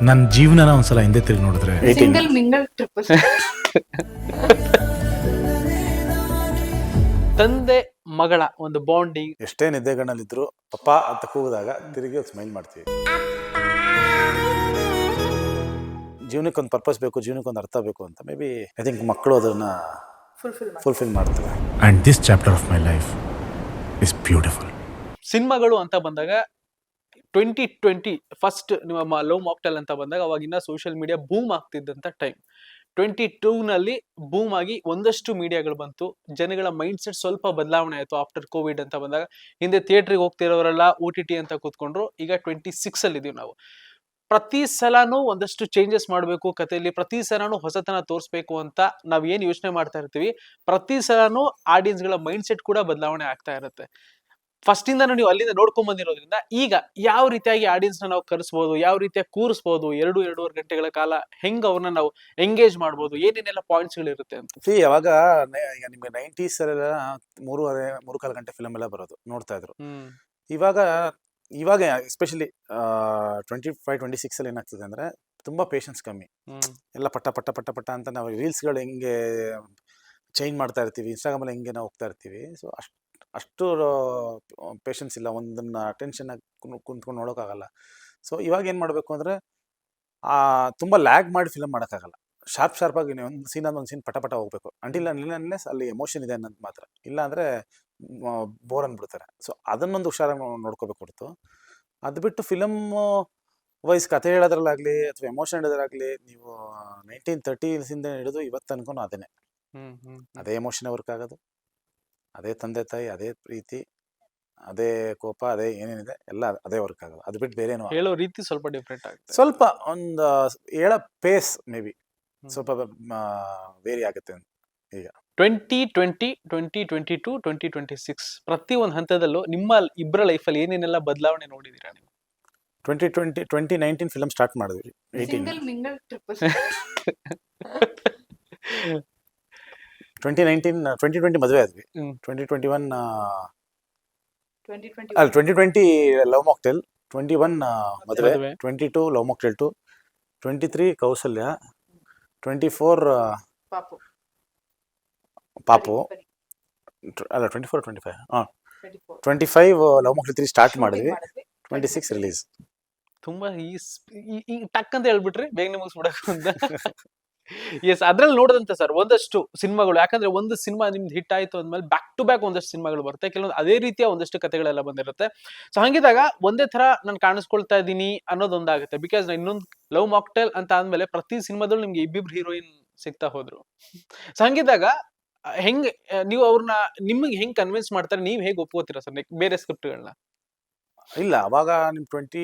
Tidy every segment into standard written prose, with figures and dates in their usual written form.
ನನ್ನ ಜೀವನನ ಒಂದ್ಸಲ ಹಿಂದೆ ತಿರುಗಿ ನೋಡಿದ್ರೆ ಸಿಂಗಲ್ ಮಿಂಗಲ್ ಟ್ರಿಪಲ್ ತಂದೆ ಮಗಳ ಒಂದು ಬಾಂಡಿಂಗ್. ಎಷ್ಟೇ ನಿದ್ದೆಗಣ್ಣಲ್ಲಿದ್ರು ಪಪ್ಪ ಅಂತ ಕೂಗಿದಾಗ ತಿರುಗಿ ಸ್ಮೈಲ್ ಮಾಡ್ತೀವಿ. ಜೀವನಕ್ಕೊಂದು ಪರ್ಪಸ್ ಬೇಕು, ಜೀವನಕ್ಕೊಂದು ಅರ್ಥ ಬೇಕು ಅಂತ ಮೇ ಬಿ ಐ ಥಿಂಕ್ ಮಕ್ಕಳು ಅದನ್ನ ಫುಲ್ಫಿಲ್ ಮಾಡ್ತಾರೆ. And this chapter of my life is beautiful. ಸಿನಿಮಾಗಳು ಅಂತ ಬಂದಾಗ 2020 ಫಸ್ಟ್ ನಿಮ್ಮ ಲವ್ ಮಾಕ್ಟೆಲ್ ಅಂತ ಬಂದಾಗ ಅವಾಗಿನ್ನ ಸೋಷಿಯಲ್ ಮೀಡಿಯಾ ಬೂಮ್ ಆಗ್ತಿದ್ದಂಥ ಟೈಮ್. 22ನಲ್ಲಿ ಬೂಮ್ ಆಗಿ ಒಂದಷ್ಟು ಮೀಡಿಯಾಗಳು ಬಂತು, ಜನಗಳ ಮೈಂಡ್ ಸೆಟ್ ಸ್ವಲ್ಪ ಬದಲಾವಣೆ ಆಯಿತು ಆಫ್ಟರ್ ಕೋವಿಡ್ ಅಂತ ಬಂದಾಗ. ಹಿಂದೆ ಥಿಯೇಟ್ರಿಗೆ ಹೋಗ್ತಿರೋರೆಲ್ಲ OTT ಅಂತ ಕೂತ್ಕೊಂಡ್ರು. ಈಗ 26 ಅಲ್ಲಿ ಇದೀವಿ ನಾವು. ಪ್ರತಿ ಸಲನೂ ಒಂದಷ್ಟು ಚೇಂಜಸ್ ಮಾಡಬೇಕು ಕಥೆಯಲ್ಲಿ, ಪ್ರತಿ ಸಲನೂ ಹೊಸತನ ತೋರಿಸ್ಬೇಕು ಅಂತ ನಾವ್ ಏನ್ ಯೋಚನೆ ಮಾಡ್ತಾ ಇರ್ತೀವಿ, ಪ್ರತಿ ಸಲನೂ ಆಡಿಯನ್ಸ್ ಗಳ ಮೈಂಡ್ ಸೆಟ್ ಕೂಡ ಬದಲಾವಣೆ ಆಗ್ತಾ ಇರುತ್ತೆ. ಫಸ್ಟ್ ಇಂದ ನೀವು ಅಲ್ಲಿಂದ ನೋಡ್ಕೊಂಡ್ ಬಂದಿರೋದ್ರಿಂದ ಈಗ ಯಾವ ರೀತಿಯಾಗಿ ಆಡಿಯನ್ಸ್ ನಾವು ಕರೆಸ್ಬೋದು, ಯಾವ ರೀತಿಯಾಗಿ ಕೂರಿಸ್ಬೋದು, 2-2.5 ಗಂಟೆಗಳ ಕಾಲ ಹೆಂಗ್ ಅವ್ರನ್ನ ನಾವು ಎಂಗೇಜ್ ಮಾಡ್ಬೋದು, ಏನೇನೆಲ್ಲ ಪಾಯಿಂಟ್ಸ್ ಗಳಿರುತ್ತೆ ಅಂತ. ಯಾವಾಗ ಈಗ ನಿಮ್ಗೆ 90s ಅಲ್ಲೆಲ್ಲ 3.5 ಗಂಟೆ ಫಿಲಮ್ ಎಲ್ಲ ಬರೋದು ನೋಡ್ತಾ ಇದ್ರು. ಇವಾಗ ಎಸ್ಪೆಷಲಿ 25-26 ಅಲ್ಲಿ ಏನಾಗ್ತದೆ ಅಂದ್ರೆ ತುಂಬಾ ಪೇಷನ್ಸ್ ಕಮ್ಮಿ. ಎಲ್ಲ ಪಟ್ಟ ಪಟ್ಟ ಪಟ್ಟ ಪಟ್ಟ ಅಂತ ನಾವು ರೀಲ್ಸ್ಗಳು ಹೆಂಗೆ ಚೇಂಜ್ ಮಾಡ್ತಾ ಇರ್ತೀವಿ, ಇನ್ಸ್ಟಾಗ್ರಾಮಲ್ಲಿ ಹೆಂಗೆ ನಾವು ಹೋಗ್ತಾ ಇರ್ತೀವಿ. ಸೊ ಅಷ್ಟು ಪೇಷನ್ಸ್ ಇಲ್ಲ, ಒಂದನ್ನ ಅಟೆನ್ಷನ್ ಕುಂತ್ಕೊಂಡು ನೋಡೋಕ್ಕಾಗಲ್ಲ. ಸೊ ಇವಾಗ ಏನು ಮಾಡಬೇಕು ಅಂದರೆ ತುಂಬ ಲ್ಯಾಗ್ ಮಾಡಿ ಫಿಲಮ್ ಮಾಡೋಕ್ಕಾಗಲ್ಲ. ಶಾರ್ಪಾಗಿ ಒಂದು ಸೀನ್ ಒಂದು ಸೀನ್ ಪಟ ಪಟ ಹೋಗ್ಬೇಕು. ಅನ್ಲೆಸ್ ಅಲ್ಲಿ ಎಮೋಷನ್ ಇದೆ ಅನ್ನೋದು ಮಾತ್ರ. ಇಲ್ಲ ಅಂದರೆ ಬೋರ್ ಅಂದ್ಬಿಡ್ತಾರೆ. ಸೊ ಅದನ್ನೊಂದು ಹುಷಾರಾಗಿ ನೋಡ್ಕೋಬೇಕು ಹೊರತು ಅದು ಬಿಟ್ಟು ಫಿಲಮ್ ವೈಸ್ ಕಥೆ ಹೇಳೋದ್ರಲ್ಲಾಗಲಿ ಅಥವಾ ಎಮೋಷನ್ ಹೇಳೋದ್ರಾಗಲಿ ನೀವು 1930 ಹಿಡಿದು ಇವತ್ತು ಅನ್ಕೊಂಡು ಅದೇ ಎಮೋಷನ್ ವರ್ಕ್ ಆಗೋದು, ಅದೇ ತಂದೆ ತಾಯಿ, ಅದೇ ಪ್ರೀತಿ, ಅದೇ ಕೋಪ, ಅದೇ ಏನೇನಿದೆ ಎಲ್ಲ ಅದೇ ವರ್ಕ್ ಆಗೋದು. ಅದು ಬಿಟ್ಟು ಬೇರೆ ಹೇಳೋ ರೀತಿ ಸ್ವಲ್ಪ ಡಿಫ್ರೆಂಟ್ ಆಗುತ್ತೆ. ಸ್ವಲ್ಪ ಒಂದು ಹೇಳೋ ಪೇಸ್ ಮೇ ಬಿ ಸ್ವಲ್ಪ ವೇರಿ ಆಗುತ್ತೆ. ಈಗ 2020, 2022, 2026 ಪ್ರತಿ ಒಂದು ಹಂತದಲ್ಲೂ ನಿಮ್ಮ ಇಬ್ಬರ ಲೈಫಲ್ಲಿ ಏನೇನೆಲ್ಲ ಬದಲಾವಣೆ ನೋಡಿದೀರಾ ನೀವು? 2019 ಫಿಲಮ್ ಸ್ಟಾರ್ಟ್ ಮಾಡಿದ್ವಿ. ಸಿಂಗಲ್ ಮಿಂಗಲ್ ಟ್ರಿಪಲ್ 2020 ಮದುವೆ ಆದ್ವಿ. 2021 2020 ಲವ್ ಮಾಕ್ಟೆಲ್, 21 ಮದುವೆ, 22 ಲವ್ ಮಾಕ್ಟೆಲ್ 2, 23 ಕೌಸಲ್ಯ, 24 ಪಾಪು, ಅಲ್ಲ 24-25 25 ಲವ್ ಮಾಕ್ಟೆಲ್ 3 ಸ್ಟಾರ್ಟ್ ಮಾಡಿದ್ವಿ. 26 ರಿಲೀಸ್. ತುಂಬಾ ಈ ಟಕ್ ಅಂತ ಹೇಳ್ಬಿಟ್ರೆ ಬೇಗನೆ ಮುಗಿಸ್ಬಿಡಕ್ಕೆ ಅಂತ. ಎಸ್, ಅದ್ರಲ್ಲಿ ನೋಡದಂತೆ ಸರ್ ಒಂದಷ್ಟು ಸಿನಿಮಾಗಳು, ಯಾಕಂದ್ರೆ ಒಂದು ಸಿನಿಮಾ ನಿಮ್ದು ಹಿಟ್ ಆಯ್ತು ಅಂದ್ಮೇಲೆ ಬ್ಯಾಕ್ ಟು ಬ್ಯಾಕ್ ಒಂದಷ್ಟು ಸಿನಿಮಾಗಳು ಬರುತ್ತೆ, ಕೆಲವೊಂದು ಅದೇ ರೀತಿಯ ಒಂದಷ್ಟು ಕಥೆಗಳೆಲ್ಲ ಬಂದಿರುತ್ತೆ. ಸೊ ಹಂಗಿದಾಗ ಒಂದೇ ತರ ನಾನು ಕಾಣಿಸ್ಕೊಳ್ತಾ ಇದ್ದೀನಿ ಅನ್ನೋದೊಂದಾಗುತ್ತೆ. ಬಿಕಾಸ್ ಇನ್ನೊಂದು ಲವ್ ಮಾಕ್ಟೆಲ್ ಅಂತ ಆದ್ಮೇಲೆ ಪ್ರತಿ ಸಿನಿಮಾದಲ್ಲೂ ನಿಮ್ಗೆ ಇಬ್ಬಿಬ್ರು ಹೀರೋಯಿನ್ ಸಿಗ್ತಾ ಹೋದ್ರು. ಸೊ ಹಂಗಿದಾಗ ಹೆಂಗ್ ನೀವು ಅವ್ರನ್ನ ನಿಮಗೆ ಹೆಂಗ್ ಕನ್ವಿನ್ಸ್ ಮಾಡ್ತಾರೆ, ನೀವ್ ಹೇಗೆ ಒಪ್ಕೋತೀರಾ ಸರ್ ಬೇರೆ ಸ್ಕ್ರಿಪ್ಟ್ಗಳನ್ನ? ಇಲ್ಲ, ಅವಾಗ ನಿಮ್ಮ 20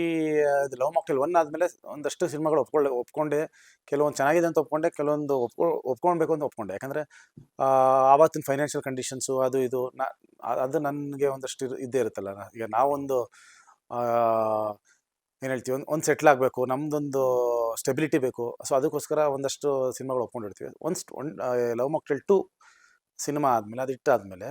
ಲವ್ ಮಾಕ್ಟೆಲ್ 1 ಆದಮೇಲೆ ಒಂದಷ್ಟು ಸಿನಿಮಾಗಳು ಒಪ್ಕೊಂಡೆ. ಕೆಲವೊಂದು ಚೆನ್ನಾಗಿದೆ ಅಂತ ಒಪ್ಕೊಂಡೆ, ಕೆಲವೊಂದು ಒಪ್ಕೊಳ್ಬೇಕು ಅಂತ ಒಪ್ಕೊಂಡೆ. ಯಾಕಂದರೆ ಆವತ್ತಿನ ಫೈನಾನ್ಷಿಯಲ್ ಕಂಡೀಷನ್ಸು ಅದು ಇದು ಅದು ನನಗೆ ಒಂದಷ್ಟು ಇದ್ದೇ ಇರುತ್ತಲ್ಲ. ಈಗ ನಾವೊಂದು ಏನು ಹೇಳ್ತೀವಿ, ಒಂದು ಸೆಟ್ಲ್ ಆಗಬೇಕು, ನಮ್ಮದೊಂದು ಸ್ಟೆಬಿಲಿಟಿ ಬೇಕು. ಸೊ ಅದಕ್ಕೋಸ್ಕರ ಒಂದಷ್ಟು ಸಿನಿಮಾಗಳು ಒಪ್ಕೊಂಡಿರ್ತೀವಿ. ಲವ್ ಮಾಕ್ಟೆಲ್ 2 ಸಿನಿಮಾ ಆದಮೇಲೆ ಅದು ಇಟ್ಟಾದಮೇಲೆ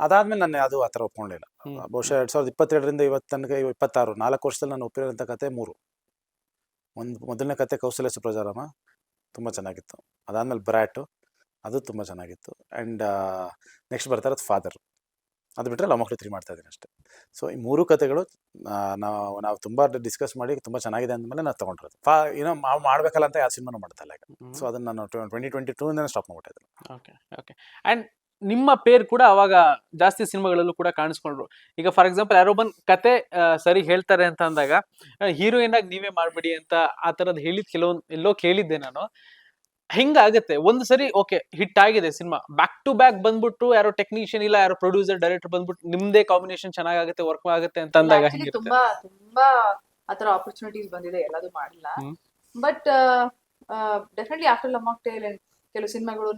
ಅದಾದ್ಮೇಲೆ ನಾನು ಅದು ಆ ಥರ ಒಪ್ಕೊಂಡಿಲ್ಲ. ಬಹುಶಃ 2022ರಿಂದ ಇವತ್ತು ತನಕ 26 4 ವರ್ಷದಲ್ಲಿ ನಾನು ಒಪ್ಪಿರೋಂಥ ಕತೆ 3. ಮೊದಲನೇ ಕತೆ ಕೌಸಲ್ಯ ಸುಪ್ರಜಾರಾಮ, ತುಂಬ ಚೆನ್ನಾಗಿತ್ತು. ಅದಾದ್ಮೇಲೆ ಬ್ರ್ಯಾಟು, ಅದು ತುಂಬ ಚೆನ್ನಾಗಿತ್ತು. ಆ್ಯಂಡ್ ನೆಕ್ಸ್ಟ್ ಬರ್ತಾ ಇರೋದು ಫಾದರ್. ಅದು ಬಿಟ್ಟರೆ ಲವ್ ಮಾಕ್ಟೆಲ್ 3 ಮಾಡ್ತಾ ಇದ್ದೀನಿ ಅಷ್ಟೇ. ಸೊ ಈ 3 ಕತೆಗಳು ನಾವು ತುಂಬ ಡಿಸ್ಕಸ್ ಮಾಡಿ ತುಂಬ ಚೆನ್ನಾಗಿದೆ ಅಂದಮೇಲೆ ನಾವು ತೊಗೊಂಡಿರೋದು. ಏನೋ ಮಾಡಬೇಕಲ್ಲ ಅಂತ ಯಾವ ಸಿನಿಮಾನು ಮಾಡ್ತಾ ಇಲ್ಲ ಈಗ. ಸೊ ಅದನ್ನು ನಾನು 2022 ಸ್ಟಾಪ್ ಮಾಡ್ಬಿಟ್ಟಿದ್ದೆ. ಓಕೆ. ಆ್ಯಂಡ್ ನಿಮ್ಮ ಪೇರ್ ಕೂಡ ಅವಾಗ ಜಾಸ್ತಿ ಸಿನಿಮಾಗಳಲ್ಲೂ ಕೂಡ ಕಾಣಿಸ್ಕೊಂಡ್ರು. ಈಗ ಫಾರ್ ಎಕ್ಸಾಂಪಲ್ ಯಾರೋ ಬಂದು ಕತೆ ಸರಿ ಹೇಳ್ತಾರೆ ಅಂತ ಅಂದಾಗ ಹೀರೋಯಿನ್ ಆಗಿ ನೀವೇ ಮಾಡ್ಬಿಡಿ ಅಂತ ಆ ತರದ್ ಕೆಲವೊಂದು ಎಲ್ಲೋ ಕೇಳಿದ್ದೆ ನಾನು. ಹೆಂಗಾಗತ್ತೆ ಒಂದು ಸರಿ ಓಕೆ ಹಿಟ್ ಆಗಿದೆ ಸಿನಿಮಾ, ಬ್ಯಾಕ್ ಟು ಬ್ಯಾಕ್ ಬಂದ್ಬಿಟ್ಟು ಯಾರೋ ಟೆಕ್ನಿಷಿಯನ್ ಇಲ್ಲ ಯಾರೋ ಪ್ರೊಡ್ಯೂಸರ್ ಡೈರೆಕ್ಟರ್ ಬಂದ್ಬಿಟ್ಟು ನಿಮ್ದೇ ಕಾಂಬಿನೇಷನ್ ಚೆನ್ನಾಗುತ್ತೆ, ವರ್ಕ್ ಆಗುತ್ತೆ ಅಂತ ಅಂದಾಗ ತುಂಬಾ ಆತರ ಆಪರ್ಚುನಿಟೀಸ್ ಬಂದಿದೆ, ಎಲ್ಲದೂ ಮಾಡಿಲ್ಲ. But definitely after love mocktail ಕೆಲವು ಸಿನಿಮಾಗಳು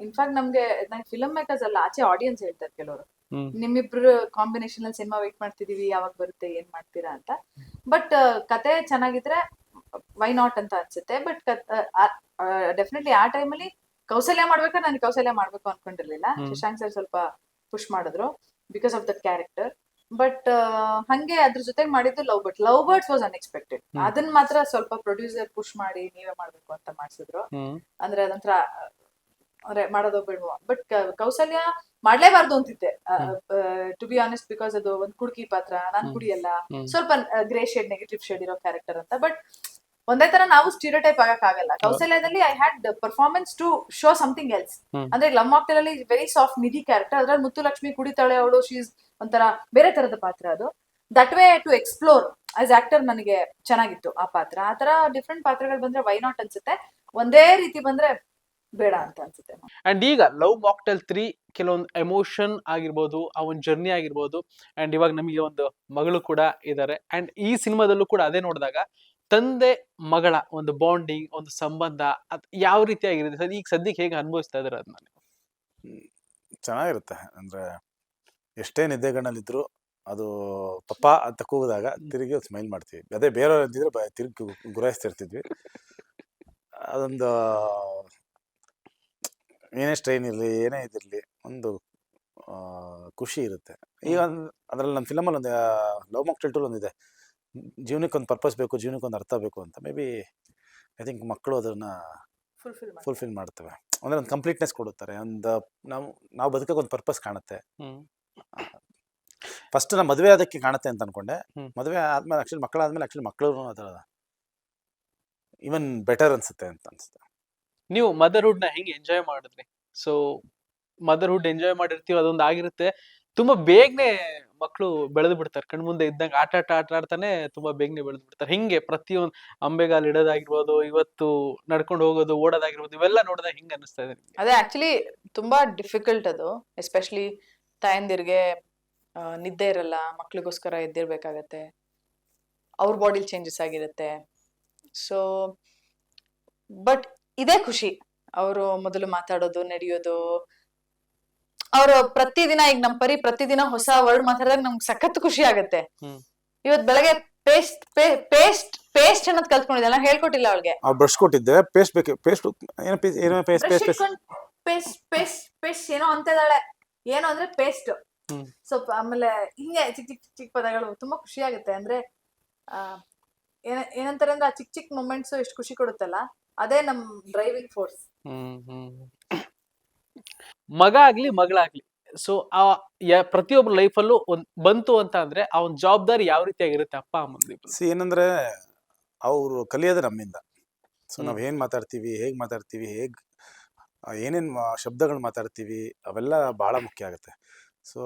ಇನ್ಫ್ಯಾಕ್ಟ್ ನಮ್ಗೆ ಫಿಲ್ಮ್ ಮೇಕರ್ಸ್ ಅಲ್ಲ, ಆಚೆ ಆಡಿಯನ್ಸ್ ಹೇಳ್ತಾರೆ ಕೆಲವರು, ನಿಮ್ಮಿಬ್ರು ಕಾಂಬಿನೇಷನ್ ಅಲ್ಲಿ ಸಿನಿಮಾ ವೇಟ್ ಮಾಡ್ತಿದೀವಿ, ಯಾವಾಗ ಬರುತ್ತೆ, ಏನ್ ಮಾಡ್ತೀರಾ ಅಂತ. ಬಟ್ ಕತೆ ಚೆನ್ನಾಗಿದ್ರೆ ವೈ ನಾಟ್ ಅಂತ ಅನ್ಸುತ್ತೆ. ಬಟ್ ಡೆಫಿನೆಟ್ಲಿ ಆ ಟೈಮಲ್ಲಿ ಕೌಸಲ್ಯ ಮಾಡ್ಬೇಕಾದ್ರೆ ನಾನು ಕೌಸಲ್ಯ ಮಾಡ್ಬೇಕು ಅನ್ಕೊಂಡಿರ್ಲಿಲ್ಲ. ಶಶಾಂಕ್ ಸರ್ ಸ್ವಲ್ಪ ಪುಷ್ ಮಾಡಿದ್ರು because of that character. But ಹಂಗೆ ಅದ್ರ ಜೊತೆಗೆ ಮಾಡಿದ್ದು ಲವ್ ಬರ್ಡ್ಸ್ ವಾಸ್ ಅನ್ಎಕ್ಸ್ಪೆಕ್ಟೆಡ್. ಅದನ್ನ ಮಾತ್ರ ಸ್ವಲ್ಪ ಪ್ರೊಡ್ಯೂಸರ್ ಪುಷ್ ಮಾಡಿ ನೀವೇ ಮಾಡ್ಬೇಕು ಅಂತ ಮಾಡ್ಸಿದ್ರು. ಅಂದ್ರೆ ಅದೊಂಥರ ಅಂದ್ರೆ ಮಾಡೋದು ಬಿಡುವ. ಬಟ್ ಕೌಸಲ್ಯ ಮಾಡ್ಲೇಬಾರ್ದು ಅಂತಿದ್ದೆ ಟು ಬಿ ಆನೆಸ್ಟ್, ಬಿಕಾಸ್ ಅದು ಒಂದ್ ಕುಡ್ಕಿ ಪಾತ್ರ, ನಾನ್ ಕುಡಿಯಲ್ಲ, ಸ್ವಲ್ಪ ಗ್ರೇ ಶೇಡ್ ನೆಗೆಟಿವ್ ಶೇಡ್ ಇರೋ ಕ್ಯಾರೆಕ್ಟರ್ ಅಂತ. ಬಟ್ ಒಂದೇ ತರ ನಾವು ಸ್ಟೀರಿಯೋಟೈಪ್ ಆಗಕ್ ಆಗಲ್ಲ. ಕೌಸಲ್ಯದಲ್ಲಿ I had performance to show something else. ಅಂದ್ರೆ ಲವ್ ಮಾಕ್ಟೇಲ್ ಅಲ್ಲಿ ವೆರಿ ಸಾಫ್ಟ್ ನಿಧಿ ಕ್ಯಾರೆಕ್ಟರ್, ಅದ್ರಲ್ಲಿ ಮುತ್ತುಲಕ್ಷ್ಮಿ ಕುಡಿತಾಳೆ ಅವಳು, ಶೀಸ್ ಒಂಥರ ಬೇರೆ ತರದ ಪಾತ್ರ ಅದು. That way to explore as actor ನನಗೆ ಚೆನ್ನಾಗಿತ್ತು ಆ ಪಾತ್ರ. ಆ ತರ ಡಿಫ್ರೆಂಟ್ ಪಾತ್ರಗಳು ಬಂದ್ರೆ ವೈ ನಾಟ್ ಅನ್ಸುತ್ತೆ, ಒಂದೇ ರೀತಿ ಬಂದ್ರೆ ಬೇಡ ಅಂತ ಅನ್ಸುತ್ತೆ. ಅಂಡ್ ಈಗ ಲವ್ ಮಾಕ್ಟೇಲ್ 3 ಕೆಲವೊಂದು ಎಮೋಷನ್ ಆಗಿರ್ಬೋದು, ಆ ಒಂದು ಜರ್ನಿ ಆಗಿರ್ಬೋದು, ಅಂಡ್ ಇವಾಗ ನಮಗೆ ಒಂದು ಮಗಳು ಕೂಡ ಇದ್ದಾರೆ. ಅಂಡ್ ಈ ಸಿನಿಮಾದಲ್ಲೂ ಕೂಡ ಅದೇ ನೋಡಿದಾಗ ತಂದೆ ಮಗಳ ಒಂದು ಬಾಂಡಿಂಗ್, ಒಂದು ಸಂಬಂಧ ಅದ್ ಯಾವ ರೀತಿಯಾಗಿರುತ್ತೆ ಈಗ ಸದ್ಯಕ್ಕೆ ಹೇಗೆ ಅನುಭವಿಸ್ತಾ ಇದಾರೆ ಅದನ್ನ? ಚೆನ್ನಾಗಿರುತ್ತೆ. ಅಂದ್ರೆ ಎಷ್ಟೇ ನಿದ್ದೆಗಣ್ಣಲ್ಲಿದ್ರು ಅದು ಪಪ್ಪ ಅಂತ ಕೂಗಿದಾಗ ತಿರುಗಿ ಒಂದು ಸ್ಮೈಲ್ ಮಾಡ್ತೀವಿ. ಅದೇ ಬೇರೆಯವ್ರು ಅಂತಿದ್ರೆ ತಿರುಗಿ ಗುರಾಯಿಸ್ತಿರ್ತಿದ್ವಿ. ಅದೊಂದು ಏನೇ ಸ್ಟ್ರೈನ್ ಇರಲಿ, ಏನೇ ಇದಿರಲಿ, ಒಂದು ಖುಷಿ ಇರುತ್ತೆ. ಈಗ ಅದರಲ್ಲಿ ನಮ್ಮ ಫಿಲಮಲ್ಲಿ ಒಂದು ಲವ್ ಮಾಕ್ಟೇಲ್ 2 ಒಂದಿದೆ, ಜೀವನಕ್ಕೆ ಒಂದು ಪರ್ಪಸ್ ಬೇಕು, ಜೀವನಕ್ಕೆ ಒಂದು ಅರ್ಥ ಬೇಕು ಅಂತ. ಮೇ ಬಿ ಐ ಥಿಂಕ್ ಮಕ್ಕಳು ಅದನ್ನು ಫುಲ್ಫಿಲ್ ಮಾಡ್ತವೆ. ಅಂದರೆ ಒಂದು ಕಂಪ್ಲೀಟ್ನೆಸ್ ಕೊಡುತ್ತಾರೆ. ಒಂದು ನಾವು ಬದುಕೋಕೆ ಒಂದು ಪರ್ಪಸ್ ಕಾಣುತ್ತೆ. ಫಸ್ಟ್ ನಮ್ಮ ಮದುವೆ ಅದಕ್ಕೆ ಕಾಣುತ್ತೆ ಅಂತ ಅನ್ಕೊಂಡೆ. ಮದುವೆ ಆದ್ಮೇಲೆ ಆಕ್ಚುಲಿ ಮಕ್ಕಳಾದ್ಮೇಲೆ ಆಕ್ಚುಲಿ ಮಕ್ಕಳು ಅದರ ಈವನ್ ಬೆಟರ್ ಅನ್ಸುತ್ತೆ ಅಂತ ಅನ್ಸುತ್ತೆ. ನೀವು ಮದರ್ಹುಡ್ ನ ಹೆಂಗೆ ಎಂಜಾಯ್ ಮಾಡಿದ್ರಿ? ಸೊ ಮದರ್ಹುಡ್ ಎಂಜಾಯ್ ಮಾಡಿರ್ತೀವಿ, ಅದೊಂದು ಆಗಿರುತ್ತೆ. ತುಂಬಾ ಬೇಗನೆ ಮಕ್ಕಳು ಬೆಳೆದು ಬಿಡ್ತಾರೆ, ಕಣ್ ಮುಂದೆ ಇದ್ದಂಗೆ ಆಟ ಆಡ್ತಾನೆ ತುಂಬಾ ಬೇಗನೆ ಬೆಳೆದು ಬಿಡ್ತಾರೆ. ಹಿಂಗೆ ಪ್ರತಿಯೊಂದು ಅಂಬೆಗಾಲ್ ಇಡೋದಾಗಿರ್ಬೋದು, ಇವತ್ತು ನಡ್ಕೊಂಡು ಹೋಗೋದು, ಓಡೋದಾಗಿರ್ಬೋದು, ಇವೆಲ್ಲ ನೋಡಿದಾಗ ಹಿಂಗ ಅನಿಸ್ತಾ ಇದೆ? ಅದೇ ಆಕ್ಚುಲಿ ತುಂಬಾ ಡಿಫಿಕಲ್ಟ್ ಅದು, ಎಸ್ಪೆಷಲಿ ತಾಯಂದಿರ್ಗೆ ನಿದ್ದೆ ಇರಲ್ಲ, ಮಕ್ಳಿಗೋಸ್ಕರ ಎದ್ದಿರ್ಬೇಕಾಗತ್ತೆ, ಅವ್ರ ಬಾಡಿಲಿ ಚೇಂಜಸ್ ಆಗಿರುತ್ತೆ. ಸೊ ಬಟ್ ಇದೇ ಖುಷಿ, ಅವರು ಮೊದಲು ಮಾತಾಡೋದು, ನಡೆಯೋದು, ಅವರು ಪ್ರತಿದಿನ, ಈಗ ನಮ್ ಪರಿ ಪ್ರತಿದಿನ ಹೊಸ ವರ್ಡ್ ಮಾತಾಡಿದಾಗ ನಮ್ಗೆ ಸಖತ್ ಖುಷಿ ಆಗತ್ತೆ. ಇವತ್ ಬೆಳಗ್ಗೆ ಪೇಸ್ಟ್ ಅನ್ನೋದು ಕಲ್ತ್ಕೊಂಡಿದ್ದಲ್ಲ, ಹೇಳ್ಕೊಟ್ಟಿಲ್ಲ ಅವಳಿಗೆ. ಬ್ರಷ್ ಕೊಟ್ಟಿದ್ದೆ, ಪೇಸ್ಟ್ ಬೇಕು, ಪೇಸ್ಟ್ ಏನೋ ಅಂತ ಇದ್ದಾಳೆ, ಏನೋ ಅಂದ್ರೆ ಪೇಸ್ಟ್. ಸ್ವಲ್ಪ ಆಮೇಲೆ ಹಿಂಗೆ ಚಿಕ್ಕ ಚಿಕ್ಕ ಚಿಕ್ಕ ಪದಗಳು ತುಂಬಾ ಖುಷಿ ಆಗುತ್ತೆ. ಅಂದ್ರೆ ಏನಂತಾರೆ ಅಂದ್ರೆ ಆ ಚಿಕ್ಕ ಚಿಕ್ಕ ಮೊಮೆಂಟ್ಸ್ ಎಷ್ಟು ಖುಷಿ ಕೊಡುತ್ತಲ್ಲ, ಅದೇ ನಮ್ ಡ್ರೈವಿಂಗ್ ಫೋರ್ಸ್. ಮಗ ಆಗ್ಲಿ ಮಗಳಾಗ್ಲಿ, ಸೊ ಆ ಪ್ರತಿಯೊಬ್ಬರ ಲೈಫಲ್ಲೂ ಒಂದ್ ಬಂತು ಅಂತ ಅಂದ್ರೆ ಆ ಒಂದು ಜವಾಬ್ದಾರಿ ಯಾವ ರೀತಿಯಾಗಿರುತ್ತೆ ಅಪ್ಪ ಅಮ್ಮಂದು? ಏನಂದ್ರೆ ಅವರು ಕಲಿಯೋದು ನಮ್ಮಿಂದ. ಸೊ ನಾವ್ ಏನ್ ಮಾತಾಡ್ತೀವಿ, ಹೇಗ್ ಮಾತಾಡ್ತೀವಿ, ಏನೇನ್ ಶಬ್ದಗಳು ಮಾತಾಡ್ತೀವಿ, ಅವೆಲ್ಲ ಬಹಳ ಮುಖ್ಯ ಆಗುತ್ತೆ. ಸೊ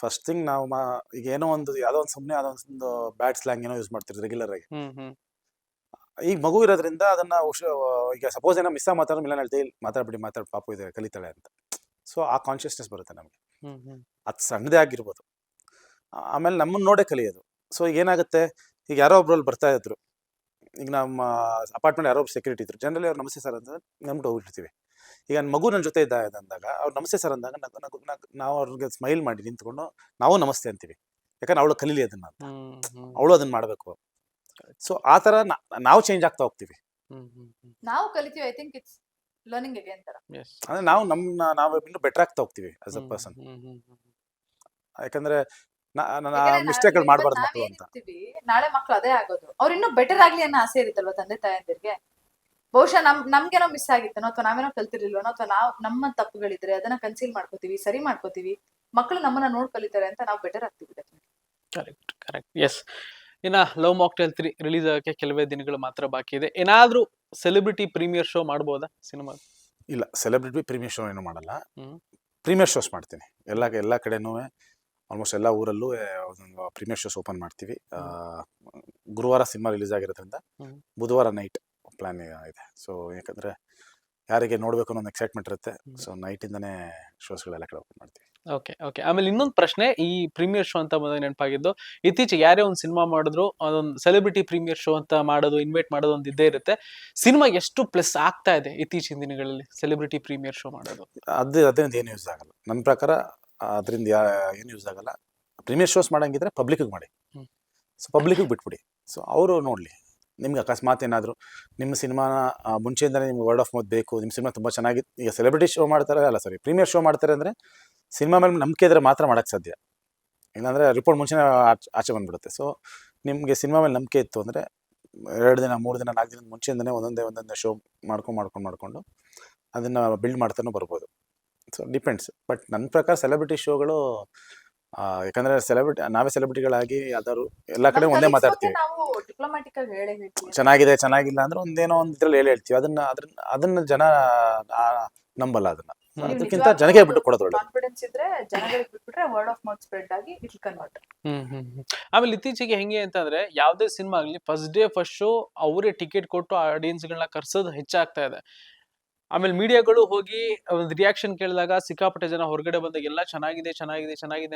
ಫಸ್ಟ್ ಥಿಂಗ್ ನಾವು ಈಗ ಏನೋ ಒಂದು ಯಾವ್ದೋ ಒಂದು ಸುಮ್ಮನೆ ಯಾವ್ದೋ ಒಂದು ಬ್ಯಾಡ್ ಸ್ಲ್ಯಾಂಗ್ ಏನೋ ಯೂಸ್ ಮಾಡ್ತೀವಿ ರೆಗ್ಯುಲರ್ ಆಗಿ. ಈಗ ಮಗು ಇರೋದ್ರಿಂದ ಅದನ್ನ ಈಗ ಸಪೋಸ್ ಏನೋ ಮಿಸ್ ಮಾತಾಡೋ ಇಲ್ಲ ಹೇಳ್ತೀವಿ, ಮಾತಾಡ್ಬಿಡಿ, ಪಾಪು ಇದೆ ಕಲಿತಾಳೆ ಅಂತ. ಸೊ ಆ ಕಾನ್ಷಿಯಸ್ನೆಸ್ ಬರುತ್ತೆ ನಮಗೆ. ಅದು ಸಣ್ಣದೇ ಆಗಿರ್ಬೋದು. ಆಮೇಲೆ ನಮ್ಮನ್ನ ನೋಡೇ ಕಲಿಯೋದು. ಸೊ ಈಗ ಏನಾಗುತ್ತೆ, ಈಗ ಯಾರೋ ಒಬ್ರಲ್ಲಿ ಬರ್ತಾ ಇದ್ರು, ಈಗ ನಮ್ಮ ಅಪಾರ್ಟ್ಮೆಂಟ್ ಯಾರೋ ಒಬ್ರು ಸೆಕ್ಯೂರಿಟಿ ಇದ್ರು, ಜನರಲಿ ಅವ್ರು ನಮಸ್ತೆ ಸರ್ ಅಂತ ನಮ್ಗೆ ಹೋಗ್ಬಿಡ್ತೀವಿ. ಈಗ ನನ್ನ ಮಗು ನನ್ನ ಜೊತೆ ಅಂದಾಗ ಅವ್ರು ನಮಸ್ತೆ ಸರ್ ಅಂದಾಗ ನಾವು ಅವ್ರಿಗೆ ಸ್ಮೈಲ್ ಮಾಡಿ ನಿಂತ್ಕೊಂಡು ನಾವು ನಮಸ್ತೆ ಅಂತೀವಿ. ಯಾಕಂದ್ರೆ ಅವಳು ಕಲೀಲಿ ಅದನ್ನ ಅಂತ, ಅವಳು ಅದನ್ನ ಮಾಡಬೇಕು. ಸೊ ಆ ತರ ನಾವು ಚೇಂಜ್ ಆಗ್ತಾ ಹೋಗ್ತೀವಿ, ನಾವು ಕಲಿತೀವಿ. I think it's learning again ತರ. ಅಂದ್ರೆ ನಾವು ಇನ್ನೂ ಬೆಟರ್ ಆಗ್ತಾ ಹೋಗ್ತೀವಿ ಆಸ್ ಅ ಪರ್ಸನ್. ಯಾಕಂದ್ರೆ ಮಿಸ್ಟೇಕ್ ಮಾಡಬಾರ್ದು ಮಕ್ಕಳು ಅಂತ. ನಾಳೆ ಮಕ್ಳು ಅದೇ ಆಗೋದು, ಅವ್ರು ಇನ್ನೂ ಬೆಟರ್ ಆಗ್ಲಿ ಅನ್ನೋ ಆಸೆ ಇರುತ್ತಲ್ವ ತಂದೆ ತಾಯಂದಿರ್ಗೆ. ಬಹುಶಃ ನಮ್ಗೇನೋ ಮಿಸ್ ಆಗಿತ್ತೇನೋ, ಅಥವಾ ನಾವೇನೋ ಕಲ್ತಿರ್ಲಿಲ್ವನೋ, ಅಥವಾ ನಾವು ನಮ್ಮ ತಪ್ಪುಗಳಿದ್ರೆ ಅದನ್ನ ಕನ್ಸೀಲ್ ಮಾಡ್ಕೋತೀವಿ, ಸರಿ ಮಾಡ್ಕೋತೀವಿ, ಮಕ್ಕಳು ನಮ್ಮನ್ನ ನೋಡ್ ಕಲಿತಾರೆ ಅಂತ ನಾವು ಬೆಟರ್ ಆಗ್ತೀವಿ. ಕರೆಕ್ಟ್. ಎಸ್. ಇನ್ನ ಲವ್ ಮಾಕ್ಟೇಲ್ 3 ರಿಲೀಸ್ ಆಗಕ್ಕೆ ಕೆಲವೇ ದಿನಗಳು ಮಾತ್ರ ಬಾಕಿ ಇದೆ. ಏನಾದ್ರೂ ಸೆಲೆಬ್ರಿಟಿ ಪ್ರೀಮಿಯರ್ ಶೋ ಮಾಡ್ಬೋದಾ ಸಿನಿಮಾ? ಇಲ್ಲ, ಸೆಲೆಬ್ರಿಟಿ ಪ್ರೀಮಿಯರ್ ಶೋ ಏನು ಮಾಡಲ್ಲ. ಪ್ರೀಮಿಯರ್ ಶೋಸ್ ಮಾಡ್ತೀನಿ ಎಲ್ಲ ಕಡೆನೂ. ಆಲ್ಮೋಸ್ಟ್ ಎಲ್ಲ ಊರಲ್ಲೂ ಪ್ರೀಮಿಯರ್ ಶೋಸ್ ಓಪನ್ ಮಾಡ್ತೀವಿ. ಗುರುವಾರ ಸಿನಿಮಾ ರಿಲೀಸ್ ಆಗಿರೋದ್ರಿಂದ ಬುಧವಾರ ನೈಟ್ ಪ್ಲಾನ್ ಇದೆ. ಸೊ ಯಾಕಂದ್ರೆ ಯಾರಿಗೆ ನೋಡ್ಬೇಕು ಅನ್ನೋ ಎಕ್ಸೈಟ್ಮೆಂಟ್ ಇರುತ್ತೆ. ಸೊ ನೈಟ್ ಇಂದಾನೆ ಶೋಸ್ಗಳೆಲ್ಲ ಕಡೆ ಓಪನ್ ಮಾಡ್ತೀವಿ. ಓಕೆ. ಆಮೇಲೆ ಇನ್ನೊಂದು ಪ್ರಶ್ನೆ, ಈ ಪ್ರೀಮಿಯರ್ ಶೋ ಅಂತ ಬಂದಾಗ ನೆನಪಾಗಿದ್ದು, ಇತ್ತೀಚೆಗೆ ಯಾರೇ ಒಂದು ಸಿನಿಮಾ ಮಾಡಿದ್ರು ಅದೊಂದು ಸೆಲೆಬ್ರಿಟಿ ಪ್ರೀಮಿಯರ್ ಶೋ ಅಂತ ಮಾಡೋದು, ಇನ್ವೈಟ್ ಮಾಡೋದು ಒಂದು ಇದ್ದೇ ಇರುತ್ತೆ. ಸಿನಿಮಾ ಎಷ್ಟು ಪ್ಲಸ್ ಆಗ್ತಾ ಇದೆ ಇತ್ತೀಚಿನ ದಿನಗಳಲ್ಲಿ ಸೆಲೆಬ್ರಿಟಿ ಪ್ರೀಮಿಯರ್ ಶೋ ಮಾಡೋದು? ಅದೇನು ಏನು ಯೂಸ್ ಆಗಲ್ಲ ನನ್ನ ಪ್ರಕಾರ. ಅದರಿಂದ ಏನು ಯೂಸ್ ಆಗಲ್ಲ. ಪ್ರೀಮಿಯರ್ ಶೋಸ್ ಮಾಡಂಗಿದ್ರೆ ಪಬ್ಲಿಕ್ಗೆ ಮಾಡಿ, ಸೊ ಪಬ್ಲಿಕ್ಗೆ ಬಿಟ್ಬಿಡಿ. ಸೊ ಅವರು ನೋಡಲಿ. ನಿಮ್ಗೆ ಅಕಸ್ಮಾತ್ ಏನಾದರೂ ನಿಮ್ಮ ಸಿನಿಮಾನ ಮುಂಚೆಯಿಂದಲೇ ನಿಮ್ಗೆ ವರ್ಡ್ ಆಫ್ ಮೌತ್ ಬೇಕು, ನಿಮ್ಮ ಸಿನಿಮಾ ತುಂಬ ಚೆನ್ನಾಗಿ, ಈಗ ಸೆಲೆಬ್ರಿಟಿ ಶೋ ಮಾಡ್ತಾರೆ, ಪ್ರೀಮಿಯರ್ ಶೋ ಮಾಡ್ತಾರೆ ಅಂದರೆ ಸಿನಿಮಾ ಮೇಲೆ ನಂಬಿಕೆ ಇದ್ರೆ ಮಾತ್ರ ಮಾಡೋಕ್ಕೆ ಸಾಧ್ಯ. ಇಲ್ಲಾಂದರೆ ರಿಪೋರ್ಟ್ ಮುಂಚೆನೇ ಆಚೆ ಬಂದುಬಿಡುತ್ತೆ. ಸೊ ನಿಮಗೆ ಸಿನಿಮಾ ಮೇಲೆ ನಂಬಿಕೆ ಇತ್ತು ಅಂದರೆ 2 ದಿನ 3 ದಿನ 4 ದಿನದ ಮುಂಚೆಯಿಂದನೇ ಒಂದೊಂದೇ ಶೋ ಮಾಡ್ಕೊಂಡು ಅದನ್ನು ಬಿಲ್ಡ್ ಮಾಡ್ತಾನೂ ಬರ್ಬೋದು. So depends. ಬಟ್ ನನ್ನ ಪ್ರಕಾರ ಸೆಲೆಬ್ರಿಟಿ ಶೋಗಳು ಯಾಕಂದರೆ ನಾವೇ ಸೆಲೆಬ್ರಿಟಿಗಳಾಗಿ ಯಾವ್ದಾದ್ರು ಎಲ್ಲ ಕಡೆ ಒಂದೇ ಮಾತಾಡ್ತೀವಿ. ನಾವು ಡಿಪ್ಲೊಮ್ಯಾಟಿಕ್ ಆಗಿ ಹೇಳೇ ಹೇಳ್ತೀವಿ. ಚೆನ್ನಾಗಿದೆ ಚೆನ್ನಾಗಿಲ್ಲ ಅಂದ್ರೆ ಒಂದೇನೋ ಒಂದು ಇದ್ರಲ್ಲಿ ಹೇಳ್ತೀವಿ. ಅದನ್ನ ಜನ ನಂಬಲ್ಲ. ಅದಕ್ಕಿಂತ ಜನಕ್ಕೆ ಬಿಟ್ಟು ಕೊಡೋದು ಒಳ್ಳೆ. ಕಾನ್ಫಿಡೆನ್ಸ್ ಇದ್ರೆ ಜನಗಳಿಗೆ ಬಿಟ್ಬಿಟ್ರೆ ವರ್ಡ್ ಆಫ್ ಮೌತ್ ಸ್ಪ್ರೆಡ್ ಆಗಿ ಇಟ್ ವಿಲ್ ಕನ್ವರ್ಟ್. ಆಮೇಲೆ ಇತ್ತೀಚೆಗೆ ಹೆಂಗೆ ಅಂತಂದ್ರೆ ಯಾವ್ದೇ ಸಿನಿಮಾ ಆಗ್ಲಿ ಫಸ್ಟ್ ಡೇ ಫಸ್ಟ್ ಶೋ ಅವರೇ ಟಿಕೆಟ್ ಕೊಟ್ಟು ಆಡಿಯನ್ಸ್ ಗಳನ್ನ ಕರ್ಸೋದು ಹೆಚ್ಚಾಗ್ತಾ ಇದೆ. ಆಮೇಲೆ ಮೀಡಿಯಾಗಳು ಹೋಗಿ ಒಂದು ರಿಯಾಕ್ಷನ್ ಕೇಳಿದಾಗ ಸಿಕ್ಕಾಪಟ್ಟೆ ಜನ ಹೊರಗಡೆ ಬಂದಾಗ ಎಲ್ಲ ಚೆನ್ನಾಗಿದೆ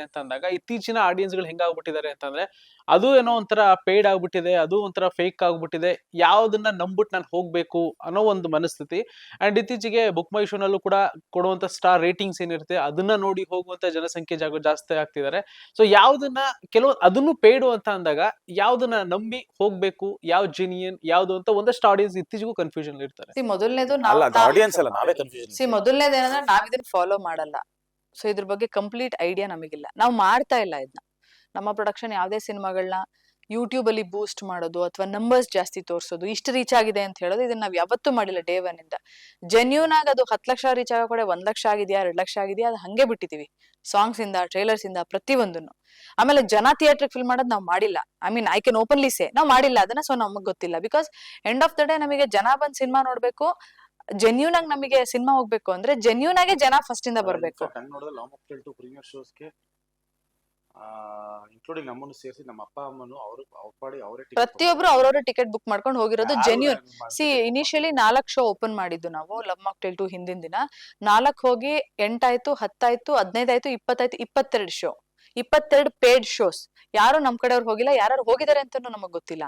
ಅಂತ ಅಂದಾಗ ಇತ್ತೀಚಿನ ಆಡಿಯನ್ಸ್ ಗಳು ಹೆಂಗಾಗ್ಬಿಟ್ಟಿದ್ದಾರೆ ಅಂತಂದ್ರೆ ಅದು ಏನೋ ಒಂಥರ ಪೇಯ್ಡ್ ಆಗ್ಬಿಟ್ಟಿದೆ, ಅದು ಒಂಥರ ಫೇಕ್ ಆಗ್ಬಿಟ್ಟಿದೆ, ಯಾವ್ದನ್ನ ನಂಬಿಟ್ಟು ನಾನು ಹೋಗ್ಬೇಕು ಅನ್ನೋ ಒಂದು ಮನಸ್ಥಿತಿ. ಅಂಡ್ ಇತ್ತೀಚೆಗೆ ಬುಕ್ ಮೈ ಶೋನಲ್ಲೂ ಕೂಡ ಕೊಡುವಂತ ಸ್ಟಾರ್ ರೇಟಿಂಗ್ಸ್ ಏನಿರುತ್ತೆ ಅದನ್ನ ನೋಡಿ ಹೋಗುವಂತ ಜನಸಂಖ್ಯೆ ಜಾಸ್ತಿ ಆಗ್ತಿದ್ದಾರೆ. ಸೊ ಯಾವ್ದನ್ನ ಅದನ್ನು ಪೇಯ್ಡು ಅಂತ ಅಂದಾಗ ಯಾವ್ದನ್ನ ನಂಬಿ ಹೋಗ್ಬೇಕು, ಯಾವ ಜೆನ್ಯೂನ್ ಯಾವ್ದು ಅಂತ ಒಂದಷ್ಟು ಆಡಿಯನ್ಸ್ ಇತ್ತೀಚೆಗೂ ಕನ್ಫ್ಯೂಷನ್ ಇರ್ತಾರೆ. ಮೊದಲನೇದು ನಾವೇ ಕನ್ಫ್ಯೂಷನ್. ಮೊದಲನೇದು ಏನಂದ್ರೆ ನಾವ್ ಇದನ್ನ ಫಾಲೋ ಮಾಡಲ್ಲ. ಸೊ ಇದ್ರ ಬಗ್ಗೆ ಕಂಪ್ಲೀಟ್ ಐಡಿಯಾ ನಮಗಿಲ್ಲ, ನಾವು ಮಾಡ್ತಾ ಇಲ್ಲ ಇದನ್ನ. ನಮ್ಮ ಪ್ರೊಡಕ್ಷನ್ ಯಾವ್ದೇ ಸಿನಿಮಾಗಳನ್ನ ಯೂಟ್ಯೂಬ್ ಅಲ್ಲಿ ಬೂಸ್ಟ್ ಮಾಡೋದು ಅಥವಾ ನಂಬರ್ಸ್ ಜಾಸ್ತಿ ತೋರಿಸೋದು, ಇಷ್ಟು ರೀಚ್ ಆಗಿದೆ ಅಂತ ಹೇಳೋದು, ಇದನ್ನ ನಾವ್ ಯಾವತ್ತೂ ಮಾಡಿಲ್ಲ. ಡೇ 1 ಇಂದ ಜೆನ್ಯೂನ್ ಆಗಿ ಅದು 10 ಲಕ್ಷ ರೀಚ್ ಆಗೋ ಕಡೆ 1 ಲಕ್ಷ ಆಗಿದ್ಯಾ 2 ಲಕ್ಷ ಆಗಿದ್ಯಾ ಅದು ಹಂಗೆ ಬಿಟ್ಟಿದೀವಿ. ಸಾಂಗ್ಸ್ ಇಂದ ಟ್ರೈಲರ್ಸ್ ಇಂದ ಪ್ರತಿಯೊಂದನ್ನು. ಆಮೇಲೆ ಜನ ಥಿಯೇಟರ್ ಫಿಲ್ ಮಾಡೋದು ನಾವು ಮಾಡಿಲ್ಲ. ಐ ಕ್ಯಾನ್ ಓಪನ್ಲಿ ಸೇ ನಾವು ಮಾಡಿಲ್ಲ ಅದನ್ನ. ಸೊ ನಮಗ್ ಗೊತ್ತಿಲ್ಲ. Because end of the day ನಮಗೆ ಜನ ಬಂದ್ ಸಿನಿಮಾ ನೋಡ್ಬೇಕು, ಜೆನ್ಯೂನ್ ಆಗಿ ನಮಗೆ ಸಿನಿಮಾ ಹೋಗ್ಬೇಕು ಅಂದ್ರೆ ಜೆನ್ಯೂನ್ ಆಗಿ ಜನ ಫಸ್ಟ್ ಇಂದ ಬರ್ಬೇಕು. ಇನ್ಕ್ಲೂಡಿಂಗ್ ನಮ್ಮನ್ನು ಸೇರಿಸಿ ನಮ್ಮ ಅಪ್ಪ ಅಮ್ಮನು ಅವರೇ ಪ್ರತಿಯೊಬ್ರು ಅವ್ರವ್ರ ಟಿಕೆಟ್ ಬುಕ್ ಮಾಡ್ಕೊಂಡು ಹೋಗಿರೋದು ಜೆನ್ಯೂನ್. ಇನಿಷಿಯಲಿ 4 ಶೋ ಓಪನ್ ಮಾಡಿದ್ದು ನಾವು ಲವ್ ಮಾಕ್ಟೇಲ್ 2 ಹಿಂದಿನ ದಿನ. 4 ಹೋಗಿ 8 ಆಯ್ತು, 10 ಆಯ್ತು, 15 ಆಯ್ತು, 20 ಆಯ್ತು, 22 ಶೋ, 22 ಪೇಡ್ ಶೋಸ್. ಯಾರು ನಮ್ ಕಡೆಯವ್ರು ಹೋಗಿಲ್ಲ, ಯಾರು ಹೋಗಿದ್ದಾರೆ ಅಂತಾನು ನಮಗ್ ಗೊತ್ತಿಲ್ಲ.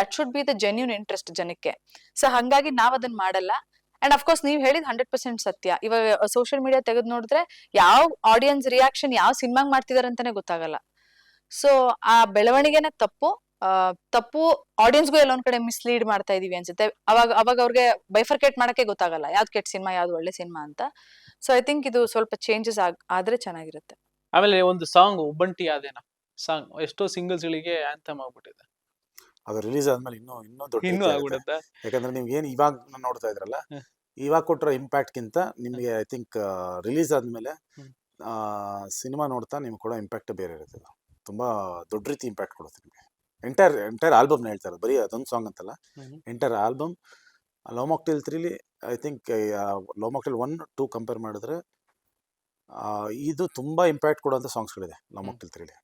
That should be the genuine interest ಜನಕ್ಕೆ. ಸೊ ಹಂಗಾಗಿ ನಾವ್ ಅದನ್ನ ಮಾಡಲ್ಲ. ಅಂಡ್ ಅಫ್ಕೋರ್ಸ್ ನೀವ್ ಹೇಳಿದ್ 100% ಸತ್ಯ. ಇವಾಗ ಸೋಷಿಯಲ್ ಮೀಡಿಯಾ ತೆಗೆದು ನೋಡಿದ್ರೆ ಯಾವ ಆಡಿಯನ್ಸ್ ರಿಯಾಕ್ಷನ್ ಯಾವ ಸಿನಿಮಾಗ್ ಮಾಡ್ತಿದಾರೆ ಅಂತಾನೆ ಗೊತ್ತಾಗಲ್ಲ. ಸೊ ಆ ಬೆಳವಣಿಗೆನೆ ತಪ್ಪು ಆಡಿಯನ್ಸ್ಗೂ ಎಲ್ಲೊಂದ್ ಕಡೆ ಮಿಸ್ಲೀಡ್ ಮಾಡ್ತಾ ಇದೀವಿ ಅನ್ಸುತ್ತೆ. ಅವಾಗ ಅವ್ರಿಗೆ ಬೈಫರ್ಕೇಟ್ ಮಾಡಕ್ಕೆ ಗೊತ್ತಾಗಲ್ಲ ಯಾವ್ದು ಕೆಟ್ಟ ಸಿನಿಮಾ ಯಾವ್ದು ಒಳ್ಳೆ ಸಿನಿಮಾ ಅಂತ. ಸೊ ಐ ಥಿಂಕ್ ಇದು ಸ್ವಲ್ಪ ಚೇಂಜಸ್ ಆದ್ರೆ ಚೆನ್ನಾಗಿರುತ್ತೆ. ಆಮೇಲೆ ಒಂದು ಸಾಂಗ್ ಒಬ್ಬಂಟಿ ಆದೇನ ಸಾಂಗ್ ಎಷ್ಟೋ ಸಿಂಗಲ್ಸ್ ಗಳಿಗೆ ಆಂಥಮ್ ಆಗ್ಬಿಟ್ಟಿದೆ. ಅದು ರಿಲೀಸ್ ಆದ್ಮೇಲೆ ಇನ್ನೂ ದೊಡ್ಡ ಇನ್ನೂ ಆಗ್ಬಿಡುತ್ತೆ. ಯಾಕಂದ್ರೆ ನೀವು ಏನ್ ಇವಾಗ ನೋಡ್ತಾ ಇದ್ರಲ್ಲ, ಇವಾಗ ಕೊಟ್ಟಿರೋ ಇಂಪ್ಯಾಕ್ಟ್ ಗಿಂತ ನಿಮ್ಗೆ ಐ ಥಿಂಕ್ ರಿಲೀಸ್ ಆದ್ಮೇಲೆ ಸಿನಿಮಾ ನೋಡ್ತಾ ನಿಮ್ಗೆ ಕೊಡೋ ಇಂಪ್ಯಾಕ್ಟ್ ಬೇರೆ ಇರುತ್ತೆ. ತುಂಬಾ ದೊಡ್ಡ ರೀತಿ ಇಂಪ್ಯಾಕ್ಟ್ ಕೊಡುತ್ತೆ ನಿಮಗೆ. ಎಂಟೈರ್ ಆಲ್ಬಮ್ ಹೇಳ್ತಾ ಇರೋದು, ಬರೀ ಅದೊಂದು ಸಾಂಗ್ ಅಂತಲ್ಲ, entire album. Love mocktail 3 I think love mocktail 1, 2 compare ಮಾಡಿದ್ರೆ ಇದು ತುಂಬಾ ಇಂಪ್ಯಾಕ್ಟ್ ಕೊಡುವಂತ ಸಾಂಗ್ಸ್ಗಳಿದೆ love mocktail 3.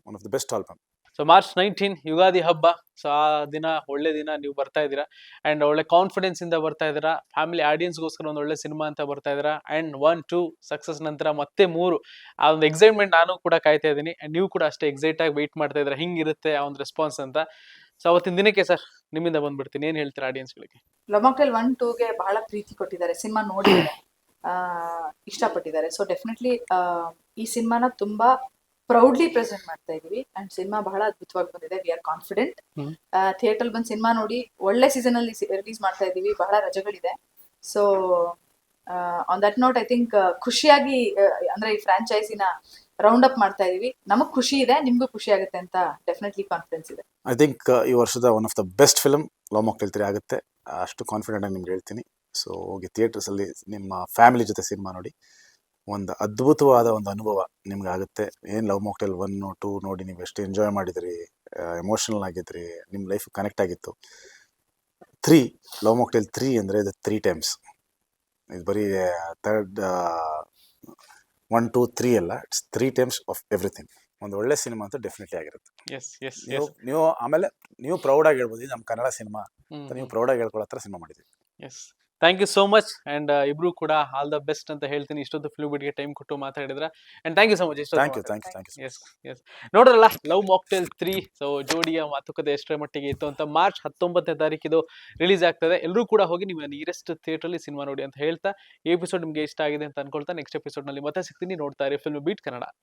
One of the best album. So March 19 Ugadi ಹಬ್ಬ. ಸೊ ಆ ದಿನ ಒಳ್ಳೆ ದಿನ ನೀವು ಬರ್ತಾ ಇದ್ದೀರಾ. ಅಂಡ್ ಒಳ್ಳೆ ಕಾನ್ಫಿಡೆನ್ಸ್ ಇಂದ ಬರ್ತಾ ಇದ್ದೀರಾ. ಫ್ಯಾಮಿಲಿ ಆಡಿಯನ್ಸ್ಗೋಸ್ಕರ ಒಂದು ಒಳ್ಳೆ ಸಿನಿಮಾ ಅಂತ ಬರ್ತಾ ಇದ್ದೀರಾ. ಅಂಡ್ 1, 2 ಸಕ್ಸಸ್ ನಂತರ ಮತ್ತೆ 3 ಆ ಒಂದು ಎಕ್ಸೈಟ್ಮೆಂಟ್ ನಾನು ಕೂಡ ಕಾಯ್ತಾ ಇದ್ದೀನಿ. ಅಂಡ್ ನೀವು ಕೂಡ ಅಷ್ಟೇ ಎಕ್ಸೈಟ್ ಆಗಿ ವೆಯ್ಟ್ ಮಾಡ್ತಾ ಇದ್ದೀರಾ ಹಿಂಗಿರುತ್ತೆ ಆ ಒಂದು ರೆಸ್ಪಾನ್ಸ್ ಅಂತ. ಸೊ ಅವತ್ತಿನ ದಿನಕ್ಕೆ ಸರ್ ನಿಮ್ಮಿಂದ ಬಂದ್ಬಿಡ್ತೀನಿ, ಏನ್ ಹೇಳ್ತೀರಾ ಆಡಿಯನ್ಸ್ಗಳಿಗೆ? ಲವ್ ಮಾಕ್ಟೇಲ್ 1, 2ಗೆ ಬಹಳ ಪ್ರೀತಿ ಕೊಟ್ಟಿದ್ದಾರೆ, ಸಿನಿಮಾ ನೋಡಿದ್ದಾರೆ, ಇಷ್ಟಪಟ್ಟಿದ್ದಾರೆ. ಸೊ ಡೆಫಿನೆಟ್ಲಿ ಈ ಸಿನಿಮಾನ ತುಂಬಾ ಪ್ರೌಡ್ಲಿ ಪ್ರೆಸೆಂಟ್ ಮಾಡ್ತಾ ಇದೀವಿ. ಅಂಡ್ ಸಿನಿಮಾ ಬಹಳ ಅದ್ಭುತವಾಗಿ ಬಂದಿದೆ. We are confident. ಥಿಯೇಟರ್ ಬಂದ್ ಸಿನಿಮಾ ನೋಡಿ ಒಳ್ಳೆ ಸೀಸನ್ ಅಲ್ಲಿ ರಿಲೀಸ್ ಮಾಡ್ತಾ ಇದೀವಿ. ಬಹಳ ರಜೆಗಳಿದೆ. So on that note I think ಖುಷಿಯಾಗಿ ಅಂದ್ರೆ ಈ ಫ್ರಾಂಚೈಸಿನ ರೌಂಡ್ ಅಪ್ ಮಾಡ್ತಾ ಇದೀವಿ. ನಮಗ್ ಖುಷಿ ಇದೆ, ನಿಮ್ಗೂ ಖುಷಿ ಆಗುತ್ತೆ ಅಂತ ಡೆಫಿನೆಟ್ಲಿ ಕಾನ್ಫಿಡೆನ್ಸ್ ಇದೆ. ಐ ಥಿಂಕ್ ಈ ವರ್ಷದ one of the best film love mocktail 3 ಆಗುತ್ತೆ. ಅಷ್ಟು ಕಾನ್ಫಿಡೆಂಟ್ ಆಗಿ ನಿಮ್ಗೆ ಹೇಳ್ತೀನಿ. ಸೊ ಹೋಗಿ ಥಿಯೇಟರ್ಸ್ ಅಲ್ಲಿ ನಿಮ್ಮ ಫ್ಯಾಮಿಲಿ ಜೊತೆ ಸಿನಿಮಾ ನೋಡಿ, ಒಂದು ಅದ್ಭುತವಾದ ಒಂದು ಅನುಭವ ನಿಮ್ಗೆ ಆಗುತ್ತೆ. ಏನು ಲವ್ ಮಾಕ್ಟೇಲ್ 1, 2 ನೋಡಿ ನೀವು ಎಷ್ಟು ಎಂಜಾಯ್ ಮಾಡಿದ್ರಿ, ಎಮೋಷನಲ್ ಆಗಿದ್ರಿ, ನಿಮ್ಮ ಲೈಫ್ ಕನೆಕ್ಟ್ ಆಗಿತ್ತು. 3 ಲವ್ ಮಾಕ್ಟೇಲ್ 3 ಅಂದರೆ ಇದು 3 ಟೈಮ್ಸ್. ಇದು ಬರೀ ಥರ್ಡ್ 1, 2, 3 ಅಲ್ಲ, ಇಟ್ಸ್ 3 ಟೈಮ್ಸ್ ಆಫ್ ಎವ್ರಿಥಿಂಗ್. ಒಂದು ಒಳ್ಳೆ ಸಿನಿಮಾ ಅಂತ ಡೆಫಿನೆಟ್ಲಿ ಆಗಿರುತ್ತೆ. ನೀವು ಆಮೇಲೆ ನೀವು ಪ್ರೌಡಾಗಿ ಹೇಳ್ಬೋದು, ಇದು ನಮ್ಮ ಕನ್ನಡ ಸಿನಿಮಾ ಅಂತ ನೀವು ಪ್ರೌಡಾಗಿ ಹೇಳ್ಕೊಳ್ಳೋ ಥರ ಸಿನಿಮಾ ಮಾಡಿದ್ದೀವಿ. Thank you so much. And ಇಬ್ರು ಕೂಡ ಆಲ್ ದ ಬೆಸ್ಟ್ ಅಂತ ಹೇಳ್ತೀನಿ. ಇಷ್ಟೊಂದು ಫಿಲ್ಮ್ ಬಿಟ್ಗೆ ಟೈಮ್ ಕೊಟ್ಟು ಮಾತಾಡಿದ್ರ. And thank you so much. Thank you. ನೋಡ್ರಲ್ಲ ಲವ್ ಮಾಕ್ಟೇಲ್ 3. ಸೊ ಜೋಡಿಯ ಮಾತುಕತೆ ಎಷ್ಟರ ಮಟ್ಟಿಗೆ ಇತ್ತು ಅಂತ ಮಾರ್ಚ್ 19ನೇ ತಾರೀಕಿದು ರಿಲೀಸ್ ಆಗ್ತದೆ. ಎಲ್ಲರೂ ಕೂಡ ಹೋಗಿ ನಿಮ್ಮ ನಿಯರೆಸ್ಟ್ ಥಿಯೇಟರ್ ಅಲ್ಲಿ ಸಿನಿಮಾ ನೋಡಿ ಅಂತ ಹೇಳ್ತಾ ಈ ಎಪಿಸೋಡ್ ನಿಮ್ಗೆ ಇಷ್ಟ ಆಗಿದೆ ಅಂತ ಅನ್ಕೊಳ್ತಾ ನೆಕ್ಸ್ಟ್ ಎಪಿಸೋಡ್ ನಲ್ಲಿ ಮತ್ತೆ ಸಿಗ್ತೀನಿ. ನೋಡ್ತಾ ಇರಿ ಫಿಲ್ಮ್ ಬೀಟ್ ಕನ್ನಡ.